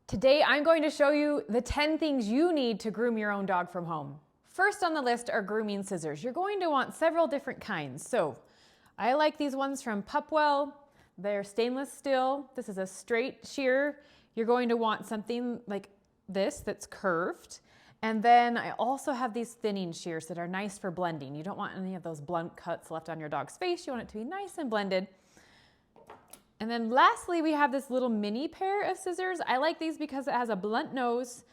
Today, I'm going to show you the 10 things you need to groom your own dog from home. First on the list are grooming scissors. You're going to want several different kinds. So I like these ones from Pupwell. They're stainless steel. This is a straight shear. You're going to want something like this that's curved. And then I also have these thinning shears that are nice for blending. You don't want any of those blunt cuts left on your dog's face. You want it to be nice and blended. And then lastly, we have this little mini pair of scissors. I like these because it has a blunt nose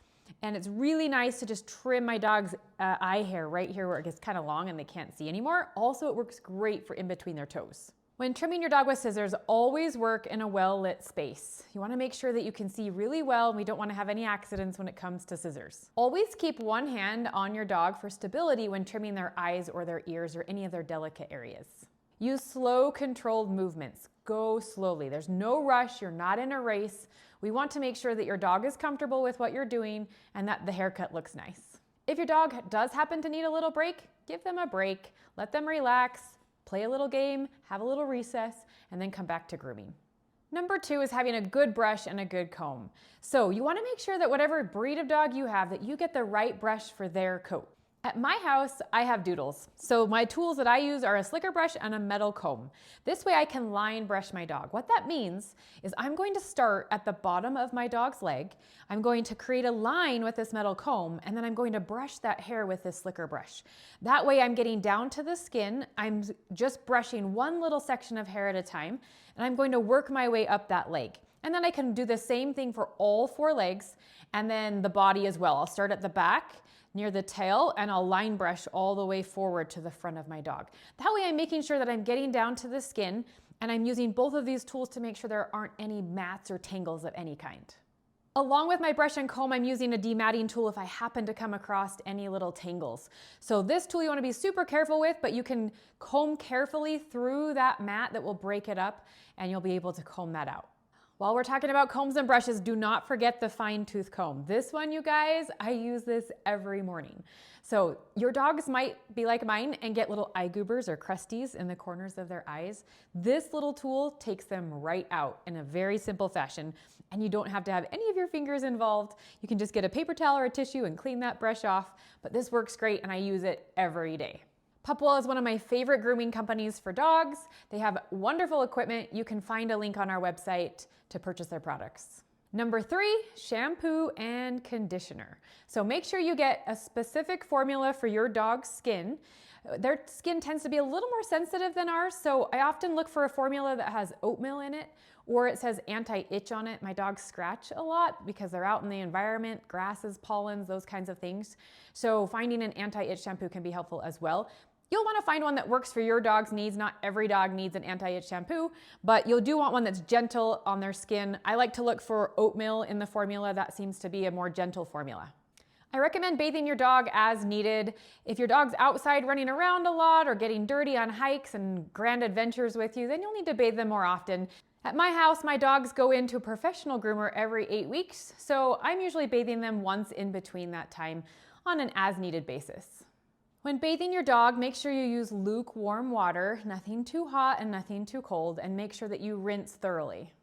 and it's really nice to just trim my dog's eye hair right here where it gets kind of long and they can't see anymore. Also, it works great for in between their toes. When trimming your dog with scissors, always work in a well-lit space. You want to make sure that you can see really well, and we don't want to have any accidents when it comes to scissors. Always keep one hand on your dog for stability when trimming their eyes or their ears or any of their delicate areas. Use slow, controlled movements. Go slowly. There's no rush. You're not in a race. We want to make sure that your dog is comfortable with what you're doing and that the haircut looks nice. If your dog does happen to need a little break, give them a break. Let them relax, play a little game, have a little recess, and then come back to grooming. Number 2 is having a good brush and a good comb. So you want to make sure that whatever breed of dog you have, that you get the right brush for their coat. At my house, I have doodles. So my tools that I use are a slicker brush and a metal comb. This way I can line brush my dog. What that means is I'm going to start at the bottom of my dog's leg. I'm going to create a line with this metal comb, and then I'm going to brush that hair with this slicker brush. That way I'm getting down to the skin. I'm just brushing one little section of hair at a time, and I'm going to work my way up that leg. And then I can do the same thing for all 4 legs and then the body as well. I'll start at the back near the tail, and I'll line brush all the way forward to the front of my dog. That way I'm making sure that I'm getting down to the skin, and I'm using both of these tools to make sure there aren't any mats or tangles of any kind. Along with my brush and comb, I'm using a dematting tool if I happen to come across any little tangles. So this tool you want to be super careful with, but you can comb carefully through that mat that will break it up, and you'll be able to comb that out. While we're talking about combs and brushes, do not forget the fine tooth comb. This one, you guys, I use this every morning. So your dogs might be like mine and get little eye goobers or crusties in the corners of their eyes. This little tool takes them right out in a very simple fashion, and you don't have to have any of your fingers involved. You can just get a paper towel or a tissue and clean that brush off, but this works great and I use it every day. Pupwell is one of my favorite grooming companies for dogs. They have wonderful equipment. You can find a link on our website to purchase their products. Number 3, shampoo and conditioner. So make sure you get a specific formula for your dog's skin. Their skin tends to be a little more sensitive than ours, so I often look for a formula that has oatmeal in it, or it says anti-itch on it. My dogs scratch a lot because they're out in the environment, grasses, pollens, those kinds of things. So finding an anti-itch shampoo can be helpful as well. You'll want to find one that works for your dog's needs. Not every dog needs an anti-itch shampoo, but you'll do want one that's gentle on their skin. I like to look for oatmeal in the formula. That seems to be a more gentle formula. I recommend bathing your dog as needed. If your dog's outside running around a lot or getting dirty on hikes and grand adventures with you, then you'll need to bathe them more often. At my house, my dogs go into a professional groomer every 8 weeks, so I'm usually bathing them once in between that time on an as-needed basis. When bathing your dog, make sure you use lukewarm water, nothing too hot and nothing too cold, and make sure that you rinse thoroughly.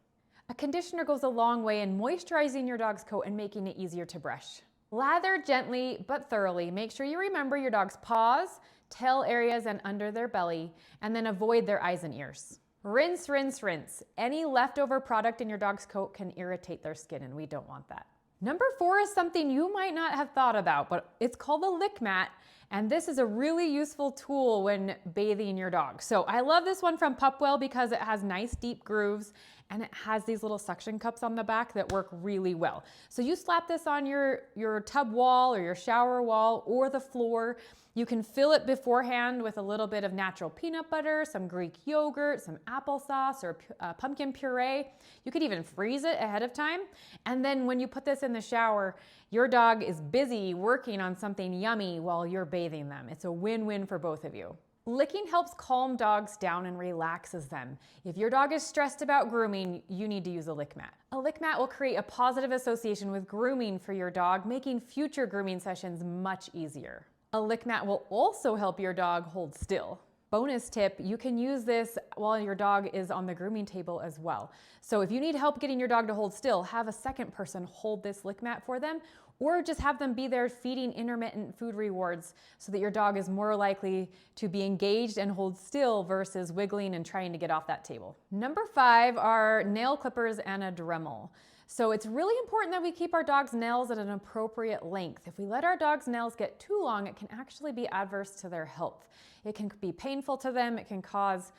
A conditioner goes a long way in moisturizing your dog's coat and making it easier to brush. Lather gently but thoroughly. Make sure you remember your dog's paws, tail areas, and under their belly, and then avoid their eyes and ears. Rinse, rinse, rinse. Any leftover product in your dog's coat can irritate their skin, and we don't want that. Number 4 is something you might not have thought about, but it's called the lick mat, and this is a really useful tool when bathing your dog. So I love this one from Pupwell because it has nice deep grooves and it has these little suction cups on the back that work really well. So you slap this on your tub wall or your shower wall or the floor. You can fill it beforehand with a little bit of natural peanut butter, some Greek yogurt, some applesauce, or pumpkin puree. You could even freeze it ahead of time. And then when you put this in the shower, your dog is busy working on something yummy while you're bathing them. It's a win-win for both of you. Licking helps calm dogs down and relaxes them. If your dog is stressed about grooming, you need to use a lick mat. A lick mat will create a positive association with grooming for your dog, making future grooming sessions much easier. A lick mat will also help your dog hold still. Bonus tip, you can use this while your dog is on the grooming table as well. So if you need help getting your dog to hold still, have a second person hold this lick mat for them, or just have them be there feeding intermittent food rewards so that your dog is more likely to be engaged and hold still versus wiggling and trying to get off that table. Number 5 are nail clippers and a Dremel. So it's really important that we keep our dog's nails at an appropriate length. If we let our dog's nails get too long, it can actually be adverse to their health. It can be painful to them. It can cause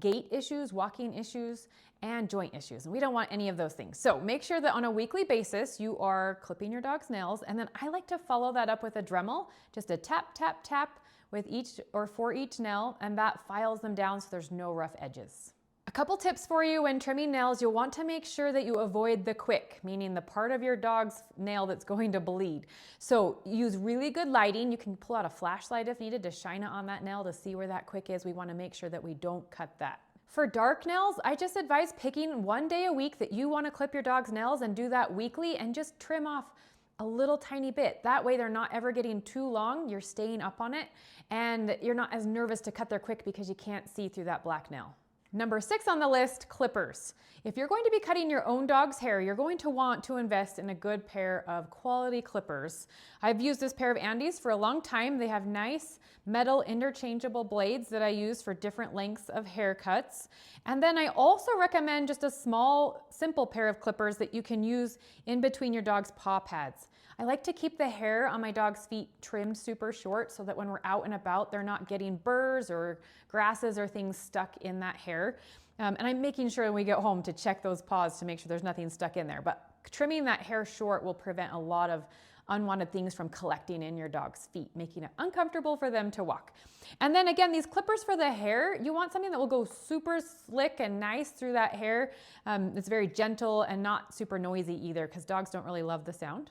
gait issues, walking issues, and joint issues. And we don't want any of those things. So make sure that on a weekly basis, you are clipping your dog's nails. And then I like to follow that up with a Dremel, just a tap, tap, tap with each or for each nail, and that files them down so there's no rough edges. A couple tips for you when trimming nails. You'll want to make sure that you avoid the quick, meaning the part of your dog's nail that's going to bleed. So use really good lighting. You can pull out a flashlight if needed to shine it on that nail to see where that quick is. We want to make sure that we don't cut that. For dark nails, I just advise picking one day a week that you want to clip your dog's nails and do that weekly and just trim off a little tiny bit. That way they're not ever getting too long. You're staying up on it and you're not as nervous to cut their quick because you can't see through that black nail. Number 6 on the list, clippers. If you're going to be cutting your own dog's hair, you're going to want to invest in a good pair of quality clippers. I've used this pair of Andes for a long time. They have nice metal interchangeable blades that I use for different lengths of haircuts. And then I also recommend just a small, simple pair of clippers that you can use in between your dog's paw pads. I like to keep the hair on my dog's feet trimmed super short so that when we're out and about, they're not getting burrs or grasses or things stuck in that hair. And I'm making sure when we get home to check those paws to make sure there's nothing stuck in there. But trimming that hair short will prevent a lot of unwanted things from collecting in your dog's feet, making it uncomfortable for them to walk. And then again, these clippers for the hair, you want something that will go super slick and nice through that hair. It's very gentle and not super noisy either because dogs don't really love the sound.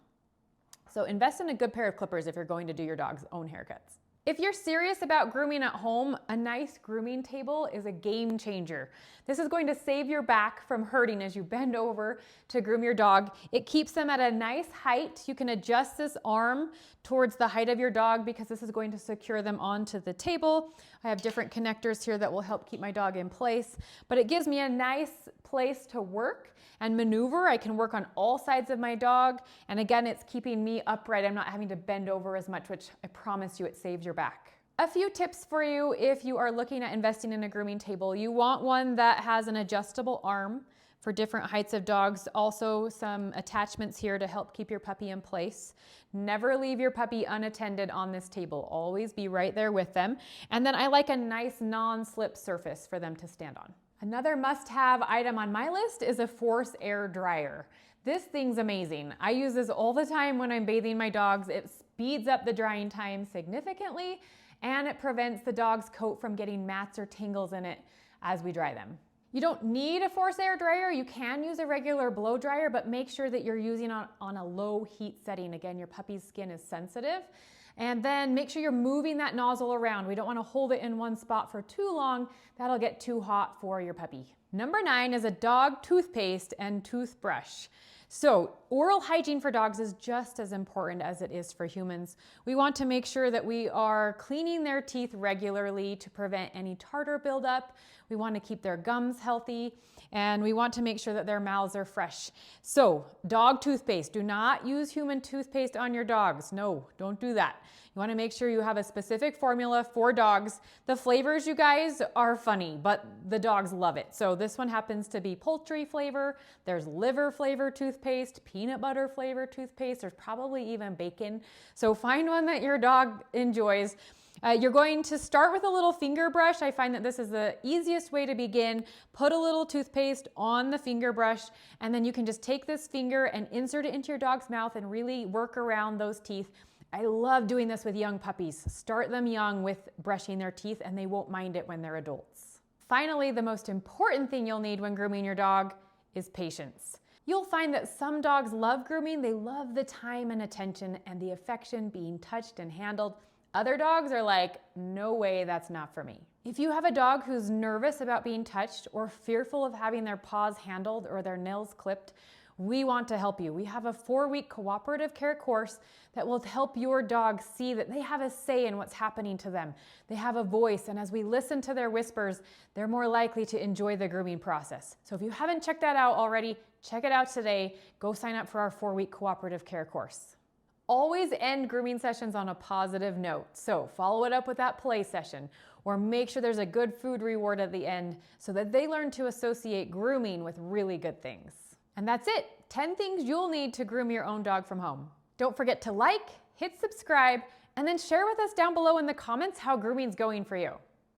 So invest in a good pair of clippers if you're going to do your dog's own haircuts. If you're serious about grooming at home, a nice grooming table is a game changer. This is going to save your back from hurting as you bend over to groom your dog. It keeps them at a nice height. You can adjust this arm towards the height of your dog because this is going to secure them onto the table. I have different connectors here that will help keep my dog in place, but it gives me a nice place to work and maneuver. I can work on all sides of my dog. And again, it's keeping me upright. I'm not having to bend over as much, which I promise you it saves your back. A few tips for you if you are looking at investing in a grooming table. You want one that has an adjustable arm for different heights of dogs. Also some attachments here to help keep your puppy in place. Never leave your puppy unattended on this table. Always be right there with them. And then I like a nice non-slip surface for them to stand on. Another must-have item on my list is a force air dryer. This thing's amazing. I use this all the time when I'm bathing my dogs. It speeds up the drying time significantly, and it prevents the dog's coat from getting mats or tangles in it as we dry them. You don't need a force air dryer. You can use a regular blow dryer, but make sure that you're using it on a low heat setting. Again, your puppy's skin is sensitive. And then make sure you're moving that nozzle around. We don't want to hold it in one spot for too long. That'll get too hot for your puppy. Number 9 is a dog toothpaste and toothbrush. So oral hygiene for dogs is just as important as it is for humans. We want to make sure that we are cleaning their teeth regularly to prevent any tartar buildup. We want to keep their gums healthy, and we want to make sure that their mouths are fresh. So dog toothpaste, do not use human toothpaste on your dogs. No, don't do that. You want to make sure you have a specific formula for dogs. The flavors, you guys, are funny, but the dogs love it. So this one happens to be poultry flavor. There's liver flavor toothpaste, peanut butter flavor toothpaste. There's probably even bacon. So find one that your dog enjoys. You're going to start with a little finger brush. I find that this is the easiest way to begin. Put a little toothpaste on the finger brush, and then you can just take this finger and insert it into your dog's mouth and really work around those teeth. I love doing this with young puppies. Start them young with brushing their teeth, and they won't mind it when they're adults. Finally, the most important thing you'll need when grooming your dog is patience. You'll find that some dogs love grooming. They love the time and attention and the affection being touched and handled. Other dogs are like, no way, that's not for me. If you have a dog who's nervous about being touched or fearful of having their paws handled or their nails clipped, we want to help you. We have a 4-week cooperative care course that will help your dog see that they have a say in what's happening to them. They have a voice, and as we listen to their whispers, they're more likely to enjoy the grooming process. So if you haven't checked that out already, check it out today. Go sign up for our 4-week cooperative care course. Always end grooming sessions on a positive note. So follow it up with that play session, or make sure there's a good food reward at the end so that they learn to associate grooming with really good things. And that's it, 10 things you'll need to groom your own dog from home. Don't forget to like, hit subscribe, and then share with us down below in the comments how grooming's going for you.